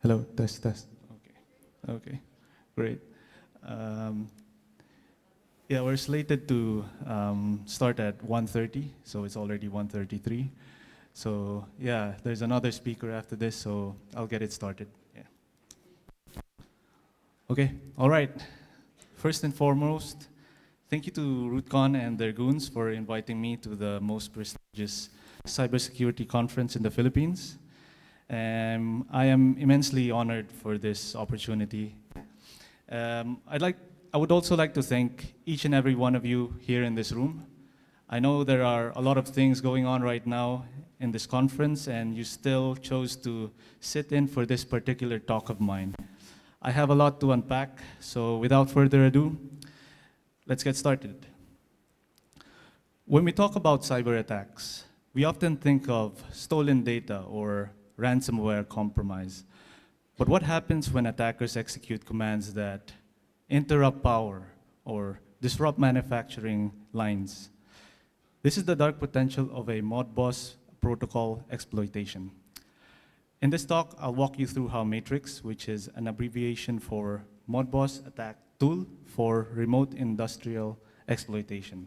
Hello, test, test. Okay, great. Um, yeah, we're slated to start at 1:30, so it's already 1:33. So yeah, there's another speaker after this, so I'll get it started. Yeah. Okay, all right. First and foremost, thank you to RootCon and their goons for inviting me to the most prestigious cybersecurity conference in the Philippines. I am immensely honored for this opportunity. I would also like to thank each and every one of you here in this room. I know there are a lot of things going on right now in this conference, and you still chose to sit in for this particular talk of mine. I have a lot to unpack, so without further ado, let's get started. When we talk about cyber attacks, we often think of stolen data or ransomware compromise. But what happens when attackers execute commands that interrupt power or disrupt manufacturing lines? This is the dark potential of a Modbus protocol exploitation. In this talk, I'll walk you through how Matrix, which is an abbreviation for Modbus Attack Tool for Remote Industrial Exploitation.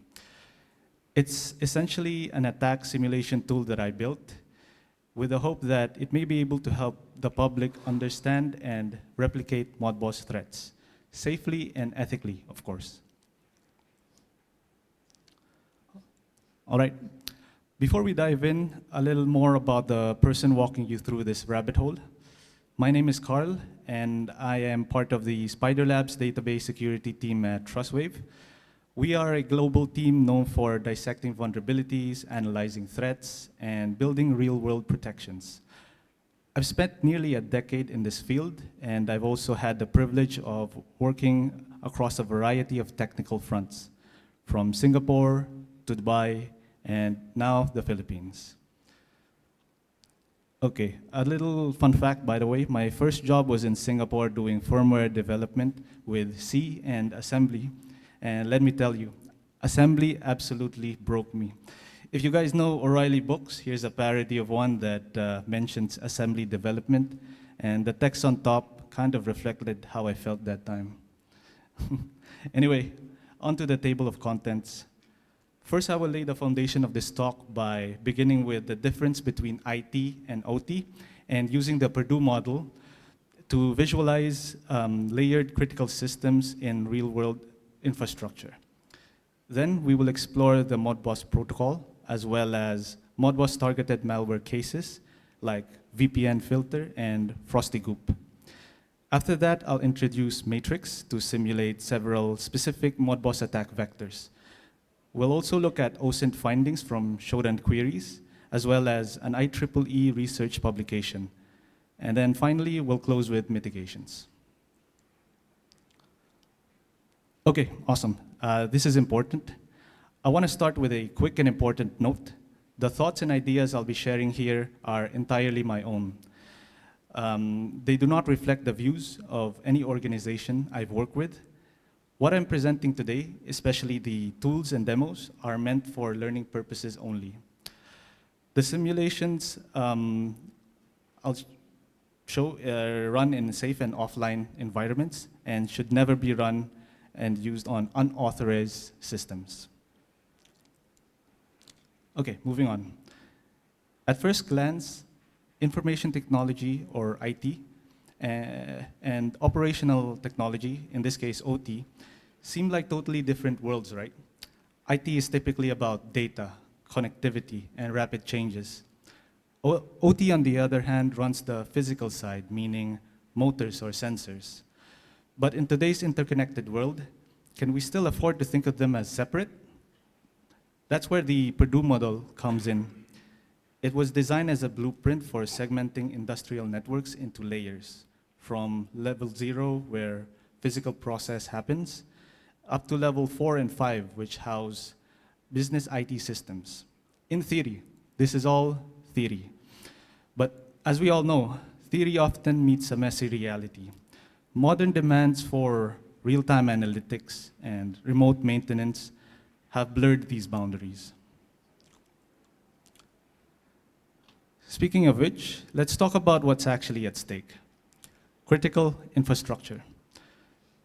It's essentially an attack simulation tool that I built with the hope that it may be able to help the public understand and replicate Modbus threats, safely and ethically, of course. All right, before we dive in, a little more about the person walking you through this rabbit hole. My name is Carl, and I am part of the Spider Labs database security team at TrustWave. We are a global team known for dissecting vulnerabilities, analyzing threats, and building real-world protections. I've spent nearly a decade in this field, and I've also had the privilege of working across a variety of technical fronts, from Singapore to Dubai, and now the Philippines. Okay, a little fun fact, by the way, my first job was in Singapore doing firmware development with C and assembly. And let me tell you, assembly absolutely broke me. If you guys know O'Reilly books, here's a parody of one that mentions assembly development, and the text on top kind of reflected how I felt that time. Anyway, onto the table of contents. First, I will lay the foundation of this talk by beginning with the difference between IT and OT, and using the Purdue model to visualize layered critical systems in real-world infrastructure. Then we will explore the Modbus protocol, as well as Modbus targeted malware cases like VPN filter and Frosty Goop. After that, I'll introduce Matrix to simulate several specific Modbus attack vectors. We'll also look at OSINT findings from Shodan queries, as well as an IEEE research publication. And then finally, we'll close with mitigations. Okay, awesome. This is important. I want to start with a quick and important note. The thoughts and ideas I'll be sharing here are entirely my own. They do not reflect the views of any organization I've worked with. What I'm presenting today, especially the tools and demos, are meant for learning purposes only. The simulations I'll show run in safe and offline environments and should never be run and used on unauthorized systems. Okay, moving on. At first glance, information technology, or IT, and operational technology, in this case OT, seem like totally different worlds, right? IT is typically about data, connectivity, and rapid changes. OT, on the other hand, runs the physical side, meaning motors or sensors. But in today's interconnected world, can we still afford to think of them as separate? That's where the Purdue model comes in. It was designed as a blueprint for segmenting industrial networks into layers, from level 0, where physical process happens, up to level 4 and 5, which house business IT systems. In theory, this is all theory. But as we all know, theory often meets a messy reality. Modern demands for real-time analytics and remote maintenance have blurred these boundaries. Speaking of which, let's talk about what's actually at stake. Critical infrastructure.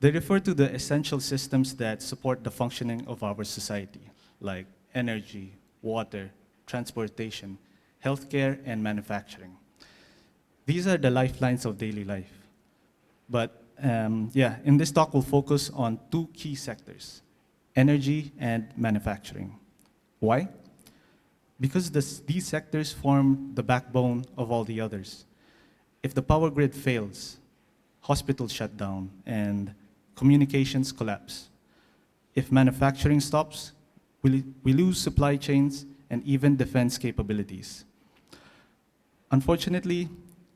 They refer to the essential systems that support the functioning of our society, like energy, water, transportation, healthcare, and manufacturing. These are the lifelines of daily life. But yeah, in this talk, we'll focus on two key sectors, energy and manufacturing. Why? Because these sectors form the backbone of all the others. If the power grid fails, hospitals shut down, and communications collapse. If manufacturing stops, we lose supply chains and even defense capabilities. Unfortunately,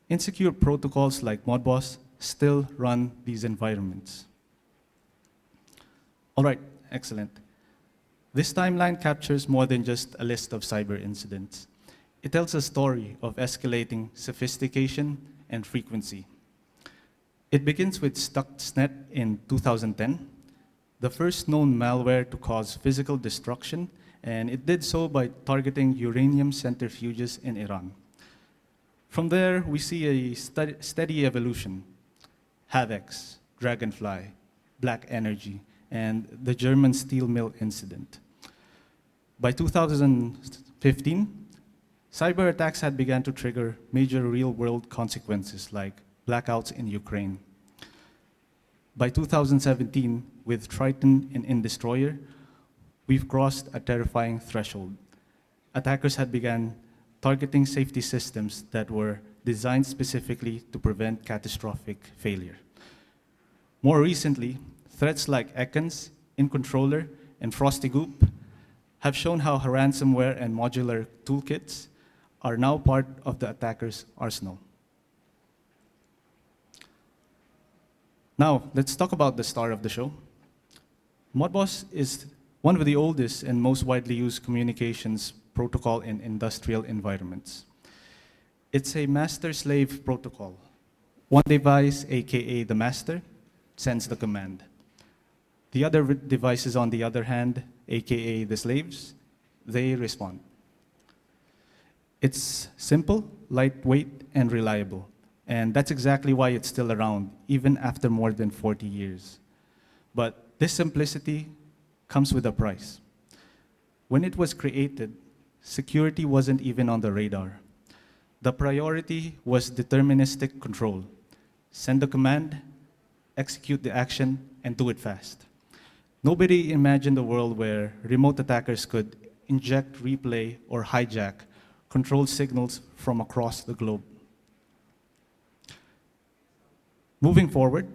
insecure protocols like Modbus still run these environments. All right, excellent. This timeline captures more than just a list of cyber incidents. It tells a story of escalating sophistication and frequency. It begins with Stuxnet in 2010, the first known malware to cause physical destruction, and it did so by targeting uranium centrifuges in Iran. From there, we see a steady evolution. Havex, Dragonfly, Black Energy, and the German steel mill incident. By 2015, cyber attacks had begun to trigger major real-world consequences like blackouts in Ukraine. By 2017, with Triton and Destroyer, we've crossed a terrifying threshold. Attackers had begun targeting safety systems that were designed specifically to prevent catastrophic failure. More recently, threats like Ekans, InController, and Frosty Goop have shown how ransomware and modular toolkits are now part of the attacker's arsenal. Now, let's talk about the star of the show. Modbus is one of the oldest and most widely used communications protocol in industrial environments. It's a master-slave protocol. One device, AKA the master, sends the command. The other devices, on the other hand, AKA the slaves, they respond. It's simple, lightweight, and reliable. And that's exactly why it's still around, even after more than 40 years. But this simplicity comes with a price. When it was created, security wasn't even on the radar. The priority was deterministic control. Send the command, execute the action, and do it fast. Nobody imagined a world where remote attackers could inject, replay, or hijack controlled signals from across the globe. Moving forward,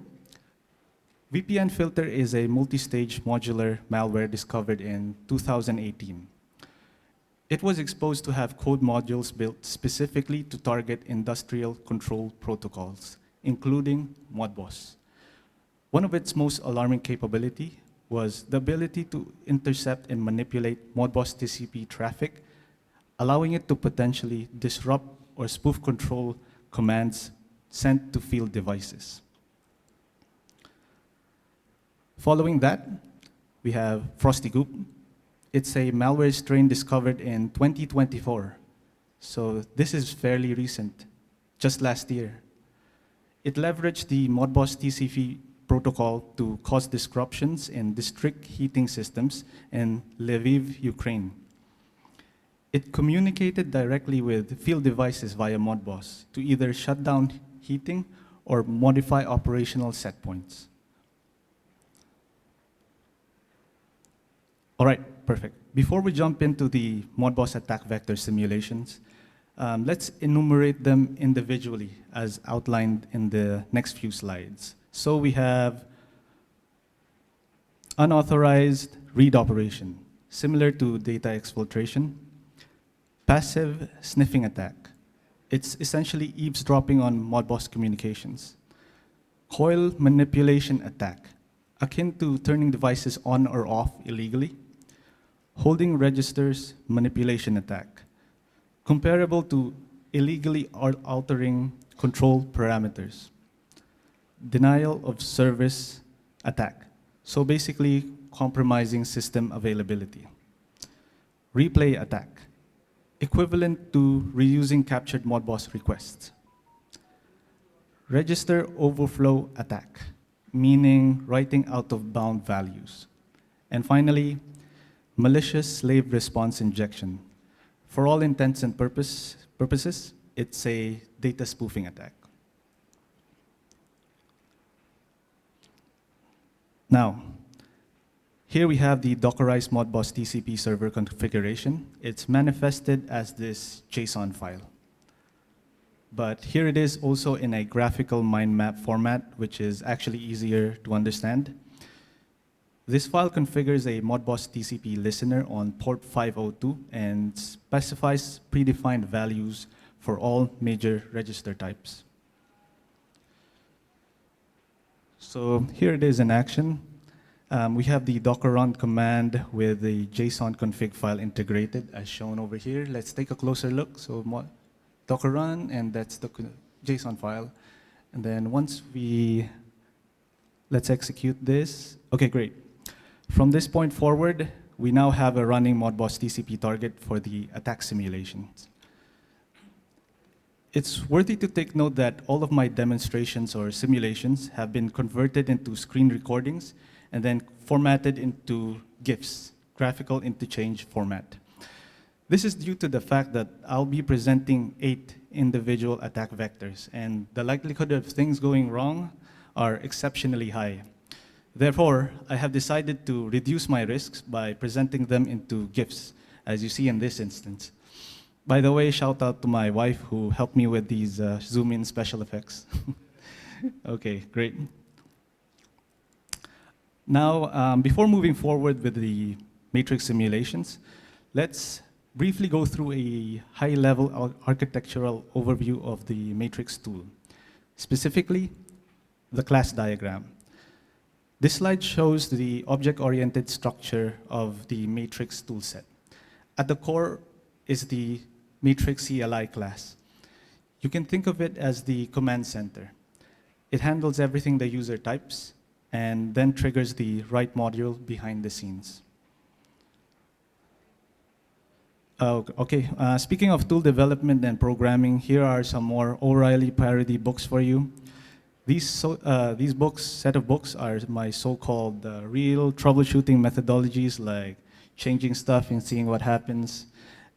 VPN Filter is a multi-stage modular malware discovered in 2018. It was exposed to have code modules built specifically to target industrial control protocols, including Modbus. One of its most alarming capability was the ability to intercept and manipulate Modbus TCP traffic, allowing it to potentially disrupt or spoof control commands sent to field devices. Following that, we have Frosty Goop. It's a malware strain discovered in 2024. So this is fairly recent, just last year. It leveraged the Modbus TCP protocol to cause disruptions in district heating systems in Lviv, Ukraine. It communicated directly with field devices via Modbus to either shut down heating or modify operational set points. All right, perfect. Before we jump into the Modbus attack vector simulations, let's enumerate them individually as outlined in the next few slides. So we have unauthorized read operation, similar to data exfiltration. Passive sniffing attack. It's essentially eavesdropping on Modbus communications. Coil manipulation attack, akin to turning devices on or off illegally. Holding registers manipulation attack, comparable to illegally altering control parameters. Denial of service attack, so basically compromising system availability. Replay attack, equivalent to reusing captured Modbus requests. register overflow attack, meaning writing out of bound values. And finally, malicious slave response injection. For all intents and purposes, it's a data spoofing attack. Now, here we have the Dockerized Modbus TCP server configuration. It's manifested as this JSON file. But here it is also in a graphical mind map format, which is actually easier to understand. This file configures a Modbus TCP listener on port 502 and specifies predefined values for all major register types. So here it is in action. We have the docker run command with the JSON config file integrated as shown over here. Let's take a closer look. So docker run, and that's the JSON file. And then let's execute this. Okay, great. From this point forward, we now have a running Modbus TCP target for the attack simulations. It's worthy to take note that all of my demonstrations or simulations have been converted into screen recordings and then formatted into GIFs, graphical interchange format. This is due to the fact that I'll be presenting 8 individual attack vectors, and the likelihood of things going wrong are exceptionally high. Therefore, I have decided to reduce my risks by presenting them into GIFs, as you see in this instance. By the way, shout out to my wife who helped me with these zoom-in special effects. Okay, great. Now, before moving forward with the matrix simulations, let's briefly go through a high-level architectural overview of the matrix tool, specifically the class diagram. This slide shows the object-oriented structure of the matrix toolset. At the core is the matrix CLI class. You can think of it as the command center. It handles everything the user types and then triggers the write module behind the scenes. Okay, speaking of tool development and programming, here are some more O'Reilly parody books for you. These set of books are my so-called real troubleshooting methodologies, like changing stuff and seeing what happens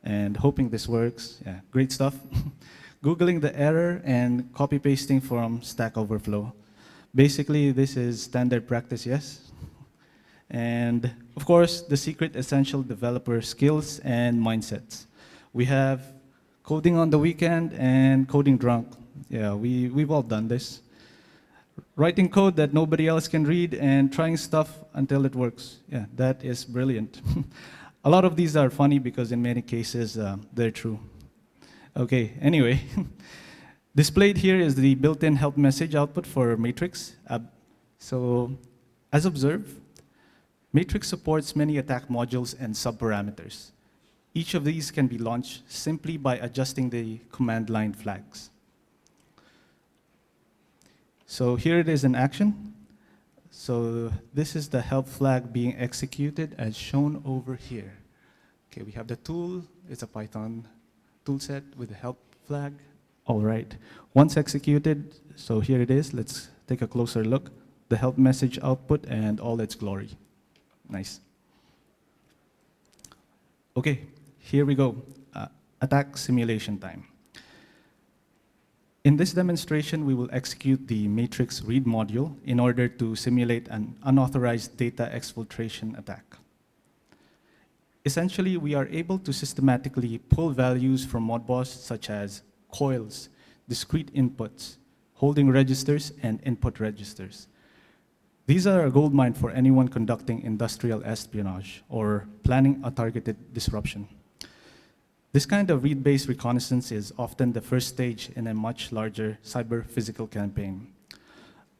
and hoping this works. Yeah, great stuff. Googling the error and copy-pasting from Stack Overflow. Basically, this is standard practice, yes? And of course, the secret essential developer skills and mindsets. We have coding on the weekend and coding drunk. Yeah, we've all done this. Writing code that nobody else can read and trying stuff until it works. Yeah, that is brilliant. A lot of these are funny because in many cases, they're true. Okay, anyway. Displayed here is the built-in help message output for Matrix. So, as observed, Matrix supports many attack modules and subparameters. Each of these can be launched simply by adjusting the command line flags. So here it is in action. So this is the help flag being executed as shown over here. Okay, we have the tool. It's a Python toolset with a help flag. All right. Once executed, so here it is. Let's take a closer look. The help message output and all its glory. Nice. Okay, here we go. Attack simulation time. In this demonstration, we will execute the matrix read module in order to simulate an unauthorized data exfiltration attack. Essentially, we are able to systematically pull values from Modbus, such as coils, discrete inputs, holding registers, and input registers. These are a goldmine for anyone conducting industrial espionage or planning a targeted disruption. This kind of read-based reconnaissance is often the first stage in a much larger cyber-physical campaign.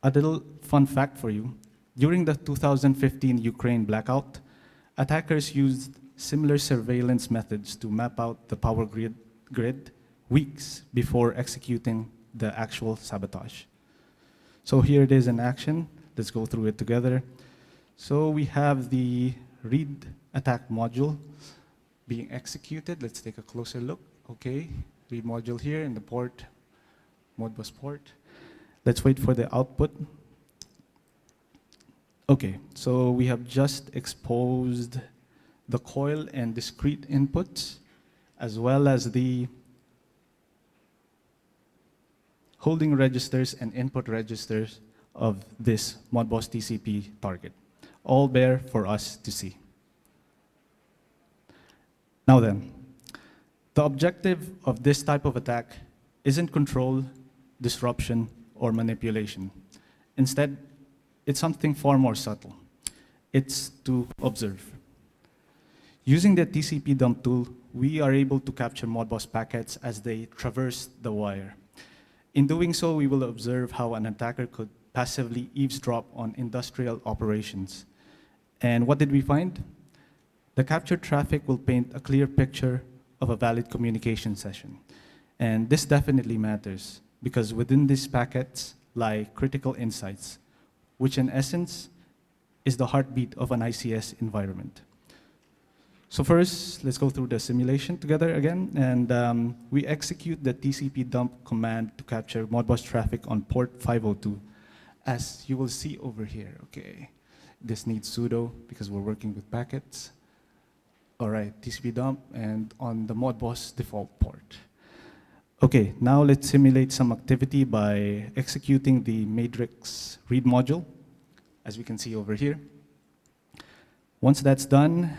A little fun fact for you, during the 2015 Ukraine blackout, attackers used similar surveillance methods to map out the power grid weeks before executing the actual sabotage. So here it is in action. Let's go through it together. So we have the read attack module being executed. Let's take a closer look. Okay, read module here in the port, Modbus port. Let's wait for the output. Okay, so we have just exposed the coil and discrete inputs, as well as the holding registers and input registers of this Modbus TCP target, all there for us to see. Now then, the objective of this type of attack isn't control, disruption, or manipulation. Instead, it's something far more subtle. It's to observe. Using the TCP dump tool, we are able to capture Modbus packets as they traverse the wire. In doing so, we will observe how an attacker could passively eavesdrop on industrial operations. And what did we find? The captured traffic will paint a clear picture of a valid communication session. And this definitely matters, because within these packets lie critical insights, which in essence is the heartbeat of an ICS environment. So first, let's go through the simulation together again, and we execute the TCP dump command to capture Modbus traffic on port 502, as you will see over here. Okay, this needs sudo because we're working with packets. All right, TCP dump, and on the Modbus default port. Okay, now let's simulate some activity by executing the matrix read module, as we can see over here. Once that's done,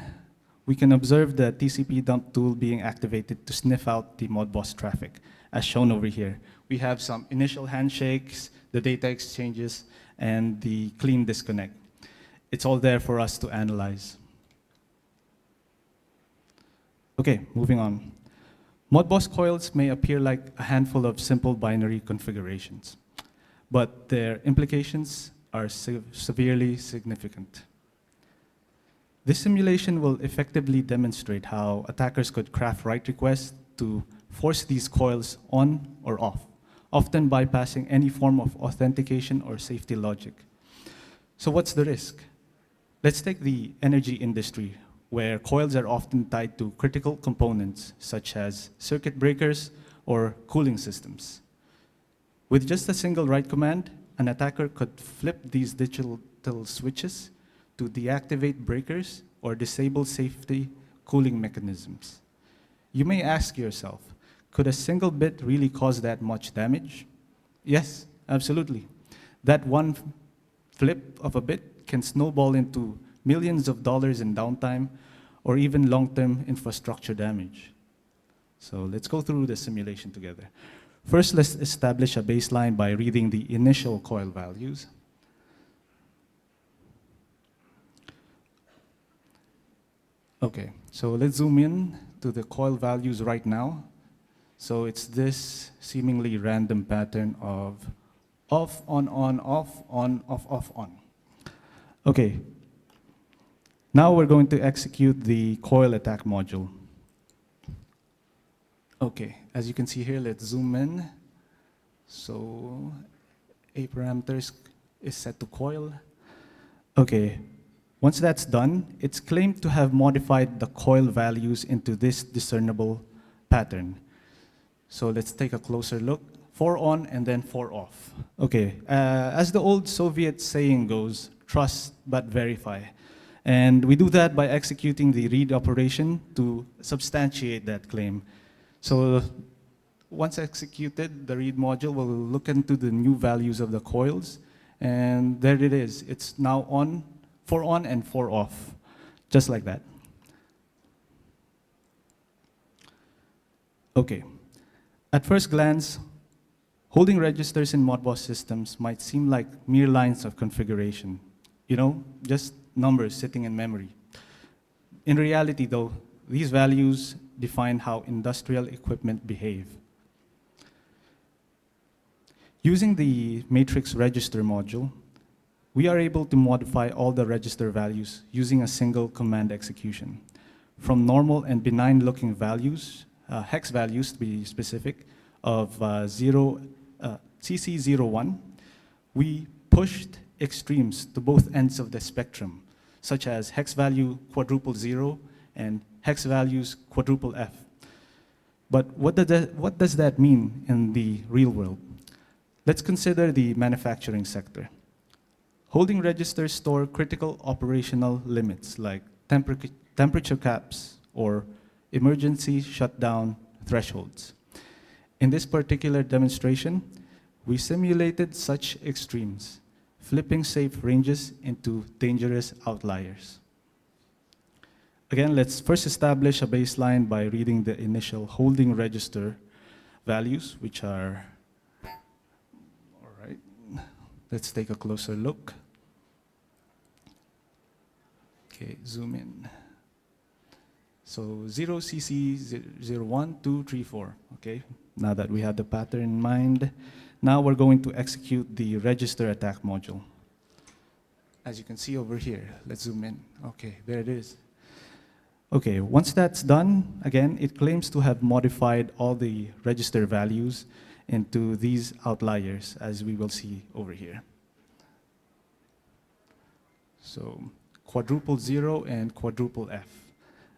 we can observe the TCP dump tool being activated to sniff out the Modbus traffic, as shown over here. We have some initial handshakes, the data exchanges, and the clean disconnect. It's all there for us to analyze. Okay, moving on. Modbus coils may appear like a handful of simple binary configurations, but their implications are severely significant. This simulation will effectively demonstrate how attackers could craft write requests to force these coils on or off, often bypassing any form of authentication or safety logic. So what's the risk? Let's take the energy industry, where coils are often tied to critical components, such as circuit breakers or cooling systems. With just a single write command, an attacker could flip these digital switches to deactivate breakers or disable safety cooling mechanisms. You may ask yourself, could a single bit really cause that much damage? Yes, absolutely. That one flip of a bit can snowball into millions of dollars in downtime or even long-term infrastructure damage. So let's go through the simulation together. First, let's establish a baseline by reading the initial coil values. Okay, so let's zoom in to the coil values right now. So it's this seemingly random pattern of off, on, off, on. Okay, now we're going to execute the coil attack module. Okay, as you can see here, let's zoom in. So A parameters is set to coil. Okay. Once that's done, it's claimed to have modified the coil values into this discernible pattern. So let's take a closer look. 4 on and then 4 off. Okay, as the old Soviet saying goes, trust but verify. And we do that by executing the read operation to substantiate that claim. So once executed, the read module will look into the new values of the coils, and there it is. It's now on, 4 on and 4 off, just like that. Okay, at first glance, holding registers in Modbus systems might seem like mere lines of configuration. You know, just numbers sitting in memory. In reality though, these values define how industrial equipment behave. Using the matrix register module, we are able to modify all the register values using a single command execution. From normal and benign looking values, hex values to be specific, of CC01, we pushed extremes to both ends of the spectrum, such as hex value quadruple 0 and hex values quadruple F. But what does that mean in the real world? Let's consider the manufacturing sector. Holding registers store critical operational limits like temperature caps or emergency shutdown thresholds. In this particular demonstration, we simulated such extremes, flipping safe ranges into dangerous outliers. Again, let's first establish a baseline by reading the initial holding register values, which are, all right, let's take a closer look. Okay, zoom in. So 0CC 01, 2, 3, 4, okay? Now that we have the pattern in mind, now we're going to execute the register attack module. As you can see over here, let's zoom in. Okay, there it is. Okay, once that's done, again, it claims to have modified all the register values into these outliers, as we will see over here. So quadruple 0 and quadruple F.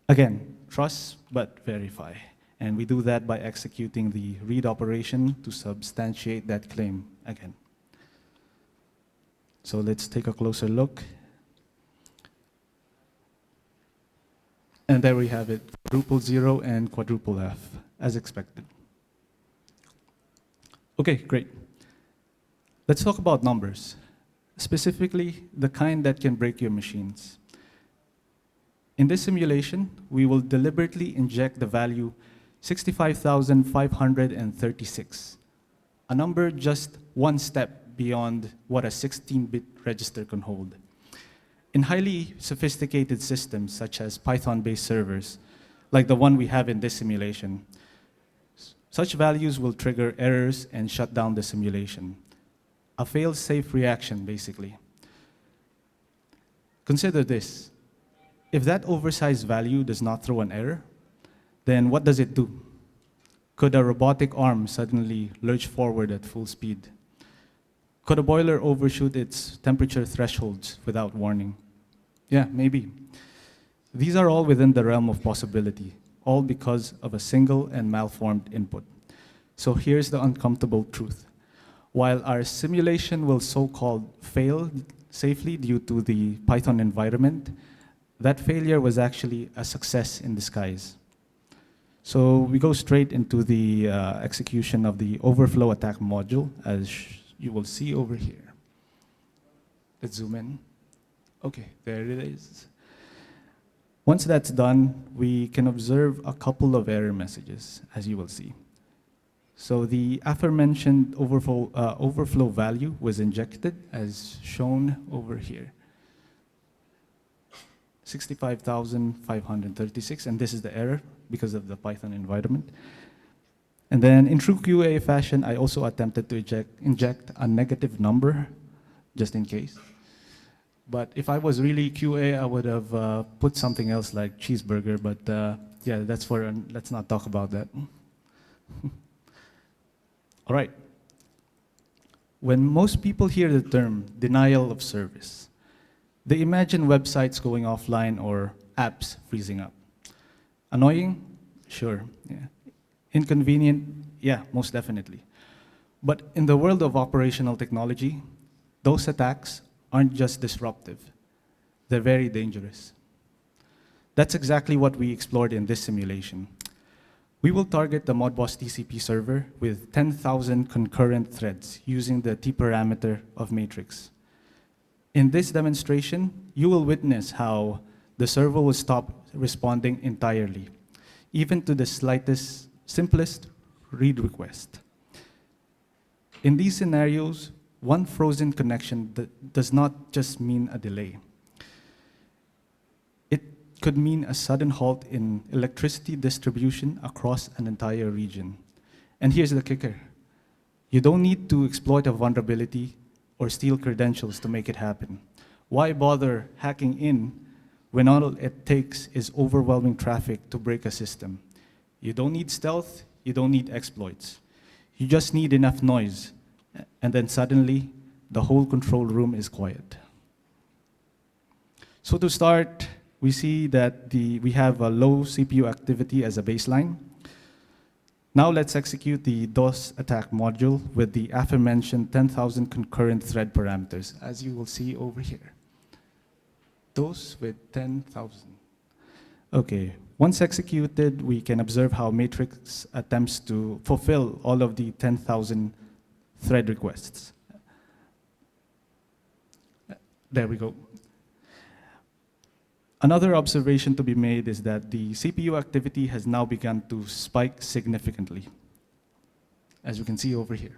Again, trust but verify. And we do that by executing the read operation to substantiate that claim again. So let's take a closer look. And there we have it, quadruple 0 and quadruple F, as expected. Okay, great. Let's talk about numbers, specifically the kind that can break your machines. In this simulation, we will deliberately inject the value 65,536, a number just one step beyond what a 16-bit register can hold. In highly sophisticated systems, such as Python-based servers, like the one we have in this simulation, such values will trigger errors and shut down the simulation. A fail-safe reaction, basically. Consider this. If that oversized value does not throw an error, then what does it do? Could a robotic arm suddenly lurch forward at full speed? Could a boiler overshoot its temperature thresholds without warning? Yeah, maybe. These are all within the realm of possibility, all because of a single and malformed input. So here's the uncomfortable truth. While our simulation will so-called fail safely due to the Python environment, that failure was actually a success in disguise. So we go straight into the execution of the overflow attack module, as you will see over here. Let's zoom in. Okay, there it is. Once that's done, we can observe a couple of error messages, as you will see. So the aforementioned overflow value was injected, as shown over here. 65,536, and this is the error because of the Python environment. And then in true QA fashion, I also attempted to inject a negative number, just in case. But if I was really QA, I would have put something else like cheeseburger, but yeah, that's for, let's not talk about that. All right. When most people hear the term denial of service, they imagine websites going offline or apps freezing up. Annoying? Sure. Yeah. Inconvenient? Yeah, most definitely. But in the world of operational technology, those attacks aren't just disruptive. They're very dangerous. That's exactly what we explored in this simulation. We will target the Modbus TCP server with 10,000 concurrent threads using the T-parameter of matrix. In this demonstration, you will witness how the server will stop responding entirely, even to the simplest read request. In these scenarios, one frozen connection does not just mean a delay. It could mean a sudden halt in electricity distribution across an entire region. And here's the kicker. You don't need to exploit a vulnerability or steal credentials to make it happen. Why bother hacking in when all it takes is overwhelming traffic to break a system? You don't need stealth, you don't need exploits. You just need enough noise, and then suddenly, the whole control room is quiet. So to start, we see that we have a low CPU activity as a baseline. Now let's execute the DOS attack module with the aforementioned 10,000 concurrent thread parameters, as you will see over here. DOS with 10,000. Okay, once executed, we can observe how Matrix attempts to fulfill all of the 10,000 thread requests. There we go. Another observation to be made is that the CPU activity has now begun to spike significantly, as you can see over here.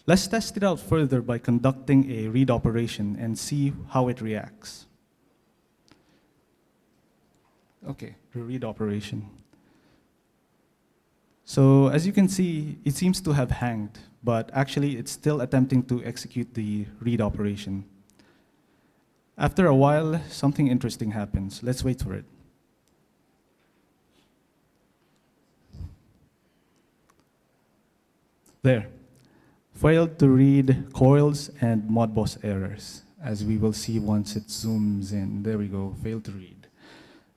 Let's test it out further by conducting a read operation and see how it reacts. Okay, the read operation. So as you can see, it seems to have hanged, but actually it's still attempting to execute the read operation. After a while, something interesting happens. Let's wait for it. There. Failed to read coils and Modbus errors, as we will see once it zooms in. There we go, failed to read.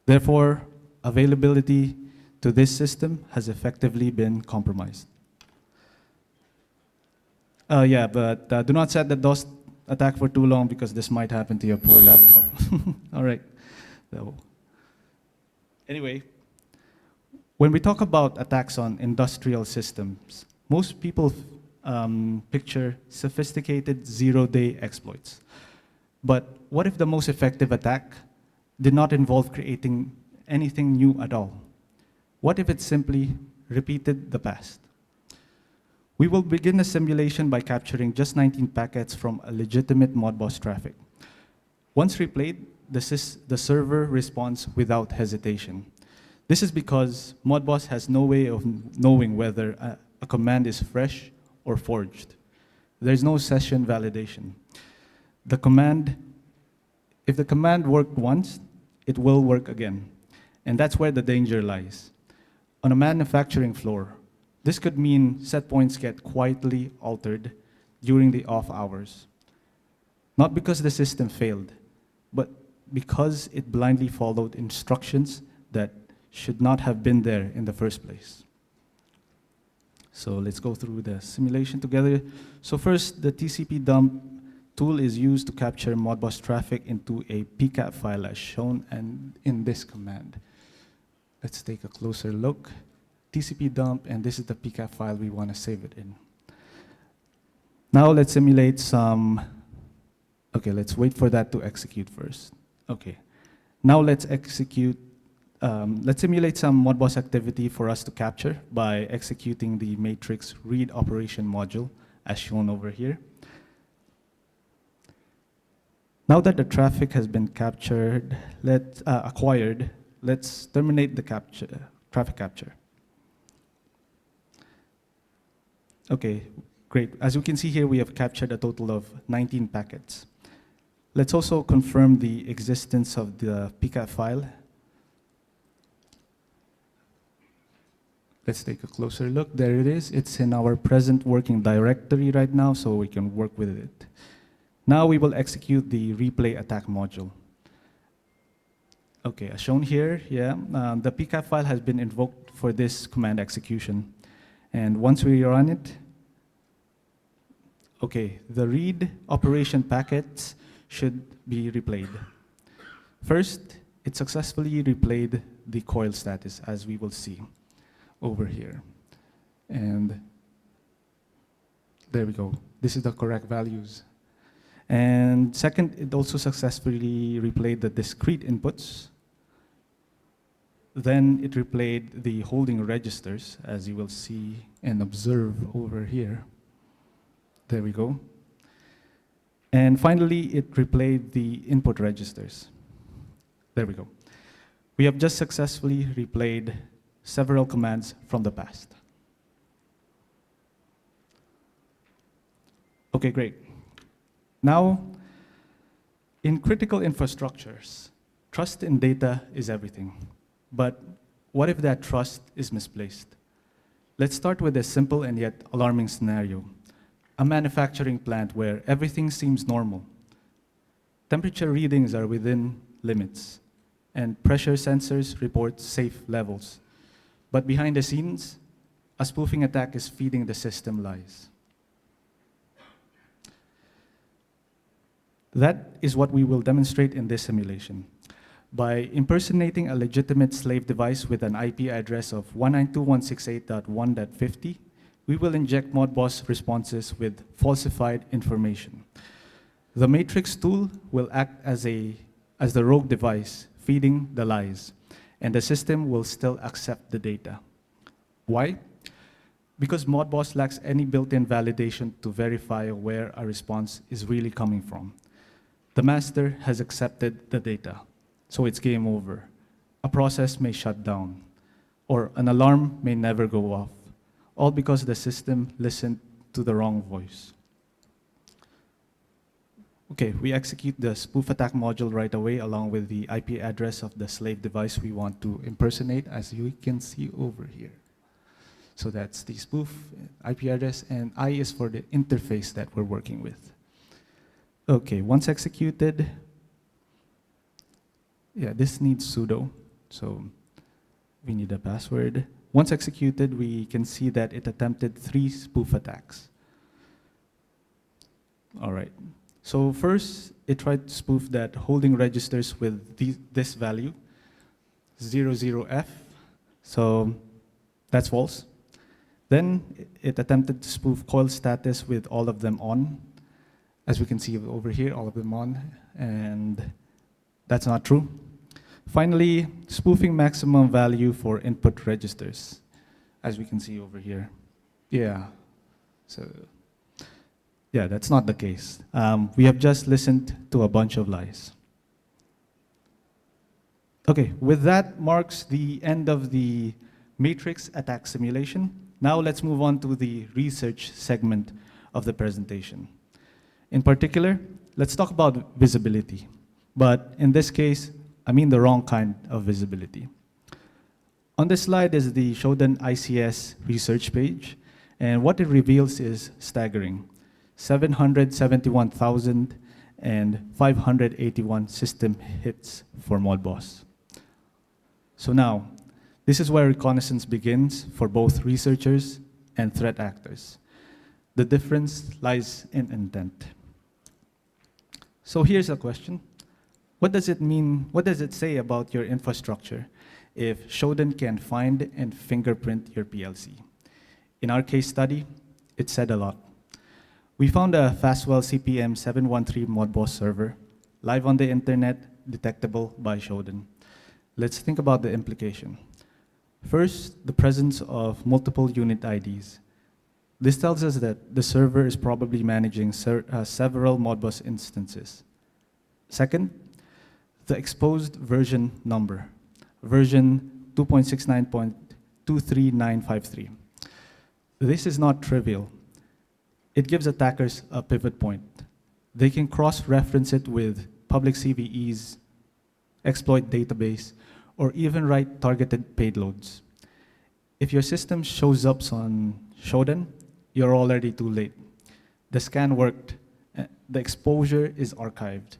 Therefore, availability to this system has effectively been compromised. Yeah, but do not set the DOS attack for too long because this might happen to your poor laptop. All right. So, anyway, when we talk about attacks on industrial systems, most people picture sophisticated zero-day exploits. But what if the most effective attack did not involve creating anything new at all? What if it simply repeated the past? We will begin the simulation by capturing just 19 packets from a legitimate Modbus traffic. Once replayed, the server responds without hesitation. This is because Modbus has no way of knowing whether a command is fresh or forged. There's no session validation. If the command worked once, it will work again. And that's where the danger lies. On a manufacturing floor, this could mean set points get quietly altered during the off hours. Not because the system failed, but because it blindly followed instructions that should not have been there in the first place. So let's go through the simulation together. So first, the TCP dump tool is used to capture Modbus traffic into a PCAP file as shown and in this command. Let's take a closer look. TCP dump, and this is the PCAP file we want to save it in. Now let's simulate some, okay, let's wait for that to execute first. Okay, now let's simulate some Modbus activity for us to capture by executing the matrix read operation module as shown over here. Now that the traffic has been captured, acquired, let's terminate the traffic capture. Okay, great. As you can see here, we have captured a total of 19 packets. Let's also confirm the existence of the PCAP file. Let's take a closer look. There it is. It's in our present working directory right now, so we can work with it. Now we will execute the replay attack module. Okay, as shown here, the PCAP file has been invoked for this command execution. And once we run it, okay, the read operation packets should be replayed. First, it successfully replayed the coil status, as we will see over here. And there we go. This is the correct values. And second, it also successfully replayed the discrete inputs. Then it replayed the holding registers, as you will see and observe over here. There we go. And finally, it replayed the input registers. There we go. We have just successfully replayed several commands from the past. Okay, great. Now, in critical infrastructures, trust in data is everything. But what if that trust is misplaced? Let's start with a simple and yet alarming scenario. A manufacturing plant where everything seems normal. Temperature readings are within limits, and pressure sensors report safe levels. But behind the scenes, a spoofing attack is feeding the system lies. That is what we will demonstrate in this simulation. By impersonating a legitimate slave device with an IP address of 192.168.1.50, we will inject Modbus responses with falsified information. The matrix tool will act as the rogue device, feeding the lies, and the system will still accept the data. Why? Because Modbus lacks any built-in validation to verify where a response is really coming from. The master has accepted the data, so it's game over. A process may shut down, or an alarm may never go off, all because the system listened to the wrong voice. Okay, we execute the spoof attack module right away along with the IP address of the slave device we want to impersonate, as you can see over here. So that's the spoof IP address, and I is for the interface that we're working with. Okay, once executed, yeah, this needs sudo, so we need a password. Once executed, we can see that it attempted 3 spoof attacks. All right, so first, it tried to spoof that holding registers with this value, 00F, so that's false. Then it attempted to spoof coil status with all of them on. As we can see over here, all of them on, and that's not true. Finally, spoofing maximum value for input registers, as we can see over here. Yeah, so yeah, that's not the case. We have just listened to a bunch of lies. Okay, with that marks the end of the matrix attack simulation. Now let's move on to the research segment of the presentation. In particular, let's talk about visibility. But in this case, I mean the wrong kind of visibility. On this slide is the Shodan ICS research page, and what it reveals is staggering. 771,581 system hits for Modbus. So now, this is where reconnaissance begins for both researchers and threat actors. The difference lies in intent. So here's a question. What does it mean, what does it say about your infrastructure if Shodan can find and fingerprint your PLC? In our case study, it said a lot. We found a Fastwell CPM 713 Modbus server, live on the internet, detectable by Shodan. Let's think about the implication. First, the presence of multiple unit IDs. This tells us that the server is probably managing several Modbus instances. Second, the exposed version number, version 2.69.23953. This is not trivial. It gives attackers a pivot point. They can cross-reference it with public CVEs, exploit database, or even write targeted payloads. If your system shows up on Shodan, you're already too late. The scan worked, the exposure is archived,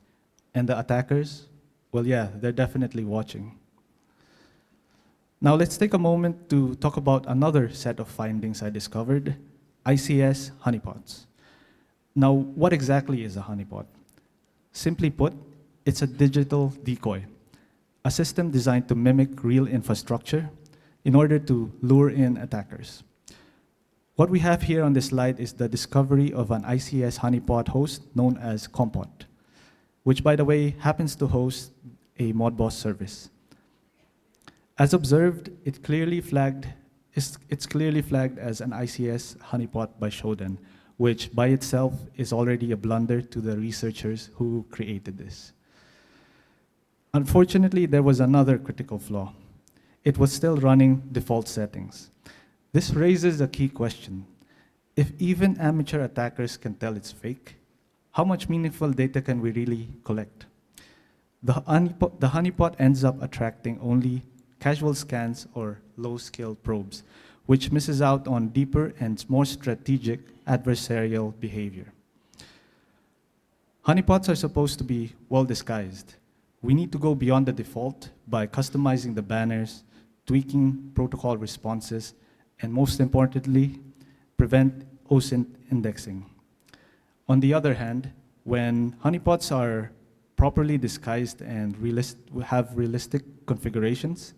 and the attackers, well, yeah, they're definitely watching. Now let's take a moment to talk about another set of findings I discovered, ICS honeypots. Now, what exactly is a honeypot? Simply put, it's a digital decoy, a system designed to mimic real infrastructure in order to lure in attackers. What we have here on this slide is the discovery of an ICS honeypot host known as Compot, which, by the way, happens to host a Modbus service. As observed, it's clearly flagged as an ICS honeypot by Shodan, which by itself is already a blunder to the researchers who created this. Unfortunately, there was another critical flaw. It was still running default settings. This raises a key question. If even amateur attackers can tell it's fake, how much meaningful data can we really collect? The honeypot ends up attracting only casual scans or low-skill probes, which misses out on deeper and more strategic adversarial behavior. Honeypots are supposed to be well disguised. We need to go beyond the default by customizing the banners, tweaking protocol responses, and most importantly, prevent OSINT indexing. On the other hand, when honeypots are properly disguised and have realistic configurations,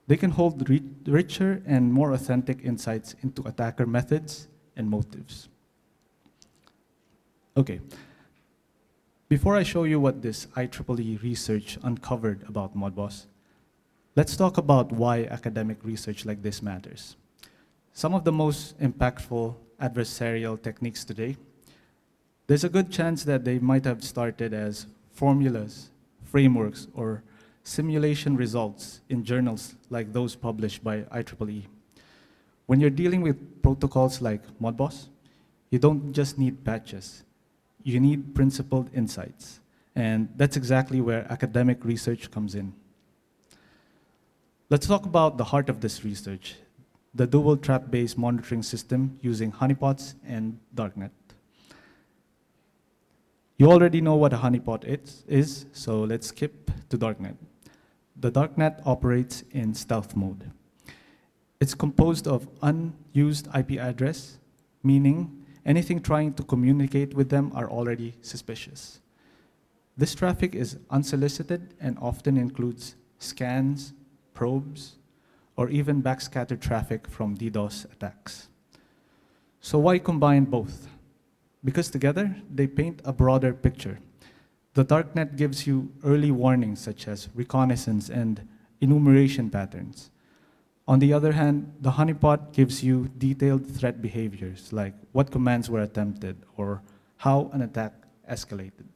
they can hold richer and more authentic insights into attacker methods and motives. Okay, before I show you what this IEEE research uncovered about Modbus, let's talk about why academic research like this matters. Some of the most impactful adversarial techniques today, there's a good chance that they might have started as formulas, frameworks, or simulation results in journals like those published by IEEE. When you're dealing with protocols like Modbus, you don't just need patches. You need principled insights. And that's exactly where academic research comes in. Let's talk about the heart of this research, the dual trap-based monitoring system using honeypots and darknet. You already know what a honeypot is, so let's skip to darknet. The darknet operates in stealth mode. It's composed of unused IP address, meaning anything trying to communicate with them are already suspicious. This traffic is unsolicited and often includes scans, probes, or even backscattered traffic from DDoS attacks. So why combine both? Because together, they paint a broader picture. The darknet gives you early warnings such as reconnaissance and enumeration patterns. On the other hand, the honeypot gives you detailed threat behaviors like what commands were attempted or how an attack escalated.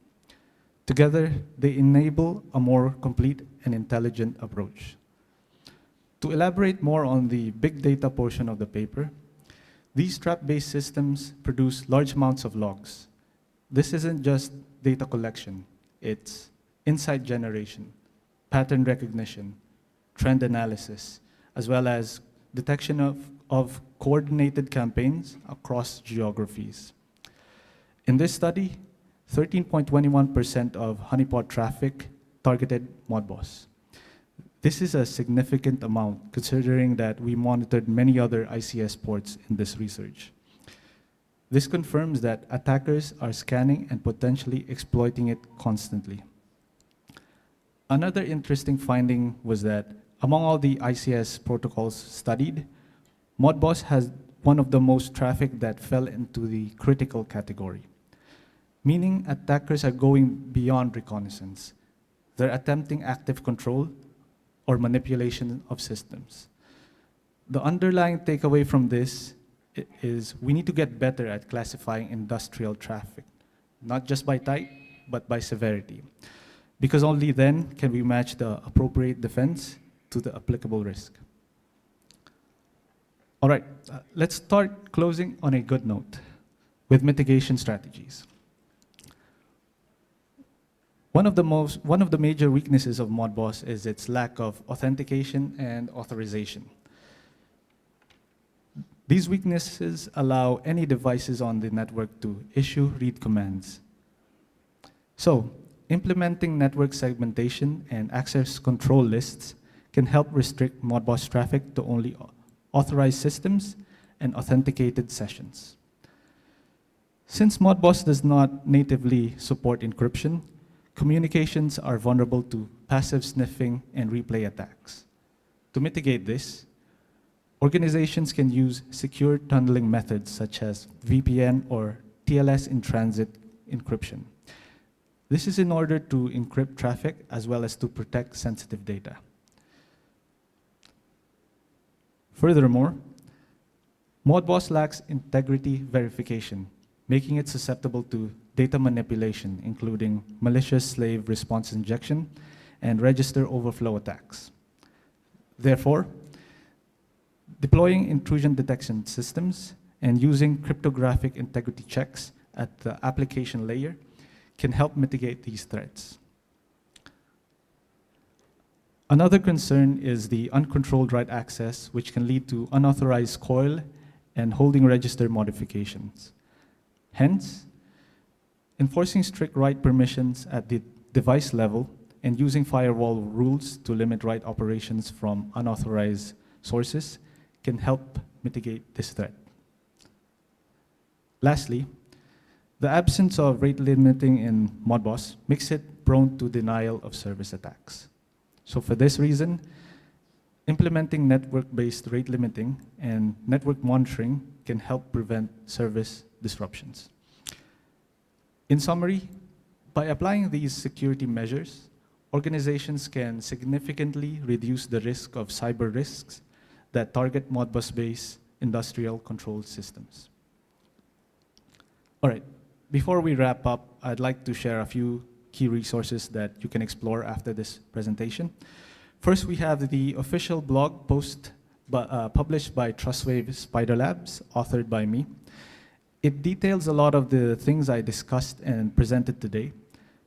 Together, they enable a more complete and intelligent approach. To elaborate more on the big data portion of the paper, these trap-based systems produce large amounts of logs. This isn't just data collection, it's insight generation, pattern recognition, trend analysis, as well as detection of coordinated campaigns across geographies. In this study, 13.21% of honeypot traffic targeted Modbus. This is a significant amount considering that we monitored many other ICS ports in this research. This confirms that attackers are scanning and potentially exploiting it constantly. Another interesting finding was that among all the ICS protocols studied, Modbus has one of the most traffic that fell into the critical category, meaning attackers are going beyond reconnaissance. They're attempting active control or manipulation of systems. The underlying takeaway from this is we need to get better at classifying industrial traffic, not just by type, but by severity, because only then can we match the appropriate defense to the applicable risk. All right, let's start closing on a good note with mitigation strategies. One of the major weaknesses of Modbus is its lack of authentication and authorization. These weaknesses allow any devices on the network to issue read commands. So, implementing network segmentation and access control lists can help restrict Modbus traffic to only authorized systems and authenticated sessions. Since Modbus does not natively support encryption, communications are vulnerable to passive sniffing and replay attacks. To mitigate this, organizations can use secure tunneling methods such as VPN or TLS in transit encryption. This is in order to encrypt traffic as well as to protect sensitive data. Furthermore, Modbus lacks integrity verification, making it susceptible to data manipulation, including malicious slave response injection and register overflow attacks. Therefore, deploying intrusion detection systems and using cryptographic integrity checks at the application layer can help mitigate these threats. Another concern is the uncontrolled write access, which can lead to unauthorized coil and holding register modifications. Hence, enforcing strict write permissions at the device level and using firewall rules to limit write operations from unauthorized sources can help mitigate this threat. Lastly, the absence of rate limiting in Modbus makes it prone to denial of service attacks. So for this reason, implementing network-based rate limiting and network monitoring can help prevent service disruptions. In summary, by applying these security measures, organizations can significantly reduce the risk of cyber risks that target Modbus-based industrial control systems. All right, before we wrap up, I'd like to share a few key resources that you can explore after this presentation. First, we have the official blog post published by Trustwave Spider Labs, authored by me. It details a lot of the things I discussed and presented today.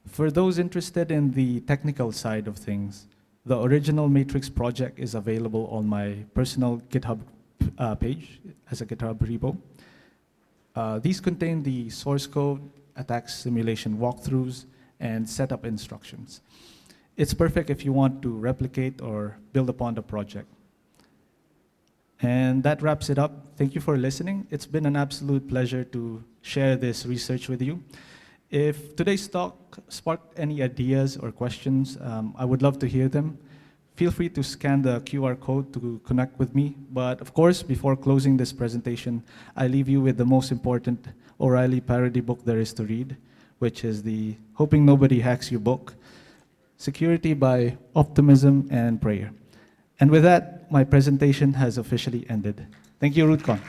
For those interested in the technical side of things, the original Matrix project is available on my personal GitHub page as a GitHub repo. These contain the source code, attack simulation walkthroughs, and setup instructions. It's perfect if you want to replicate or build upon the project. And that wraps it up. Thank you for listening. It's been an absolute pleasure to share this research with you. If today's talk sparked any ideas or questions, I would love to hear them. Feel free to scan the QR code to connect with me. But of course, before closing this presentation, I leave you with the most important O'Reilly parody book there is to read, which is the Hoping Nobody Hacks Your book, Security by Optimism and Prayer. And with that, my presentation has officially ended. Thank you, RootCon.